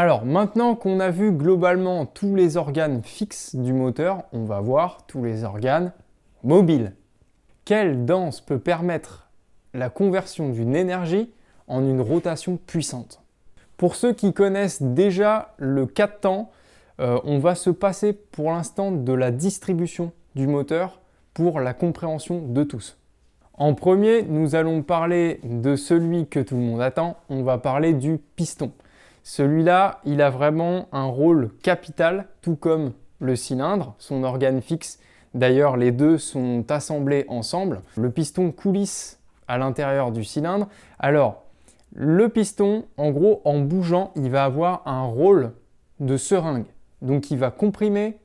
Alors maintenant qu'on a vu globalement tous les organes fixes du moteur, on va voir tous les organes mobiles. Quelle danse peut permettre la conversion d'une énergie en une rotation puissante? Pour ceux qui connaissent déjà le 4 temps, on va se passer pour l'instant de la distribution du moteur pour la compréhension de tous. En premier, nous allons parler de celui que tout le monde attend, on va parler du piston. Celui-là, il a vraiment un rôle capital, tout comme le cylindre, son organe fixe. D'ailleurs, les deux sont assemblés ensemble. Le piston coulisse à l'intérieur du cylindre. Alors, le piston, en gros, en bougeant, il va avoir un rôle de seringue. Donc, il va comprimer,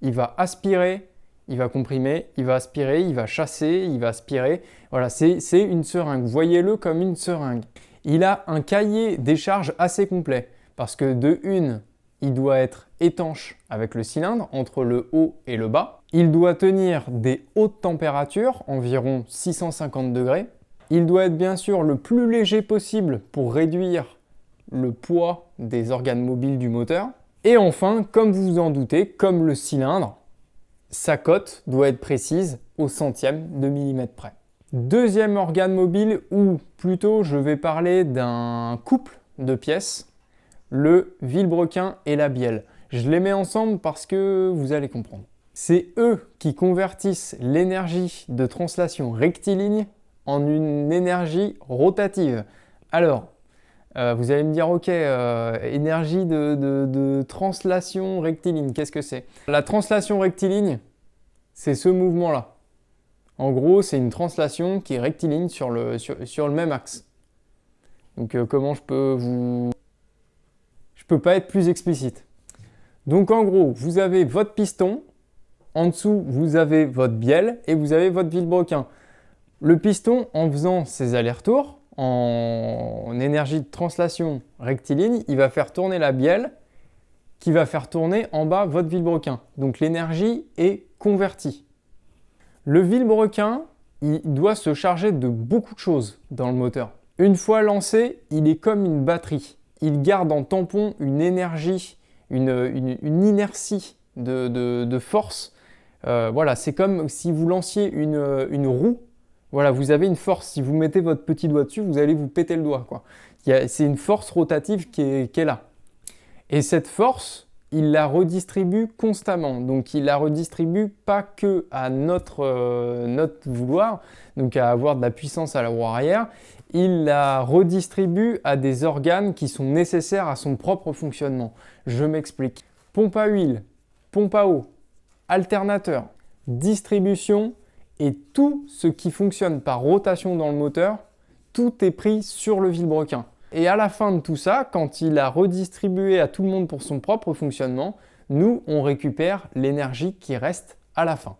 il va aspirer, il va comprimer, il va aspirer, il va chasser, il va aspirer. Voilà, c'est une seringue. Voyez-le comme une seringue. Il a un cahier des charges assez complet parce que de une, il doit être étanche avec le cylindre entre le haut et le bas. Il doit tenir des hautes températures, environ 650 degrés. Il doit être bien sûr le plus léger possible pour réduire le poids des organes mobiles du moteur. Et enfin, comme vous vous en doutez, comme le cylindre, sa cote doit être précise au centième de millimètre près. Deuxième organe mobile, ou plutôt je vais parler d'un couple de pièces, le vilebrequin et la bielle. Je les mets ensemble parce que vous allez comprendre. C'est eux qui convertissent l'énergie de translation rectiligne en une énergie rotative. Alors, vous allez me dire, ok, énergie de translation rectiligne, qu'est-ce que c'est? La translation rectiligne, c'est ce mouvement-là. En gros, c'est une translation qui est rectiligne sur le même axe. Donc, comment je peux pas être plus explicite. Donc, en gros, vous avez votre piston, en dessous, vous avez votre bielle et vous avez votre vilebrequin. Le piston, en faisant ses allers-retours, en énergie de translation rectiligne, il va faire tourner la bielle qui va faire tourner en bas votre vilebrequin. Donc l'énergie est convertie. Le vilebrequin, il doit se charger de beaucoup de choses dans le moteur. Une fois lancé, il est comme une batterie. Il garde en tampon une énergie, une inertie de force. Voilà, c'est comme si vous lanciez une roue. Voilà, vous avez une force. Si vous mettez votre petit doigt dessus, vous allez vous péter le doigt, quoi. C'est une force rotative qui est là. Et cette force, il la redistribue constamment. Donc, il la redistribue pas que à notre vouloir, donc à avoir de la puissance à la roue arrière. Il la redistribue à des organes qui sont nécessaires à son propre fonctionnement. Je m'explique. Pompe à huile, pompe à eau, alternateur, distribution et tout ce qui fonctionne par rotation dans le moteur, tout est pris sur le vilebrequin. Et à la fin de tout ça, quand il a redistribué à tout le monde pour son propre fonctionnement, nous, on récupère l'énergie qui reste à la fin.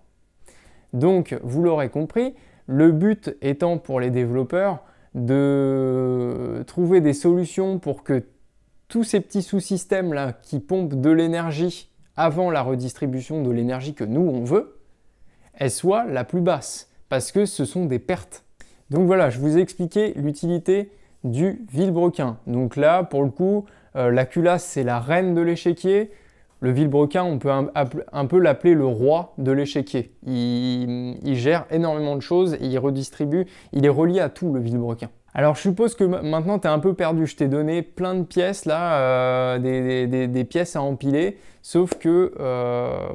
Donc, vous l'aurez compris, le but étant pour les développeurs de trouver des solutions pour que tous ces petits sous-systèmes-là qui pompent de l'énergie avant la redistribution de l'énergie que nous, on veut, elle soit la plus basse, parce que ce sont des pertes. Donc voilà, je vous ai expliqué l'utilité du vilebrequin. Donc là, pour le coup, la culasse, c'est la reine de l'échiquier. Le vilebrequin, on peut un peu l'appeler le roi de l'échiquier. Il gère énormément de choses, il redistribue, il est relié à tout, le vilebrequin. Alors je suppose que maintenant tu es un peu perdu, je t'ai donné plein de pièces là, des pièces à empiler, sauf que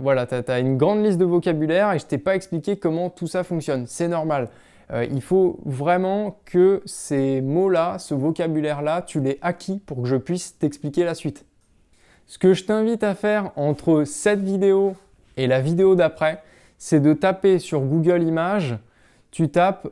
voilà, tu as une grande liste de vocabulaire et je t'ai pas expliqué comment tout ça fonctionne, c'est normal. Il faut vraiment que ces mots-là, ce vocabulaire-là, tu l'aies acquis pour que je puisse t'expliquer la suite. Ce que je t'invite à faire entre cette vidéo et la vidéo d'après, c'est de taper sur Google Images, tu tapes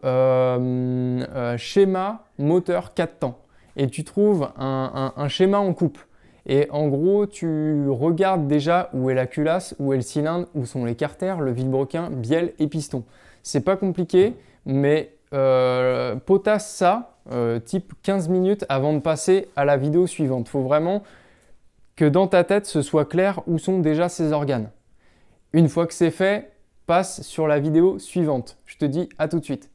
schéma moteur 4 temps et tu trouves un schéma en coupe. Et en gros, tu regardes déjà où est la culasse, où est le cylindre, où sont les carters, le vilebrequin, bielle et piston. C'est pas compliqué, mais potasse ça, type 15 minutes avant de passer à la vidéo suivante. Il faut vraiment que dans ta tête, ce soit clair où sont déjà ces organes. Une fois que c'est fait, passe sur la vidéo suivante. Je te dis à tout de suite.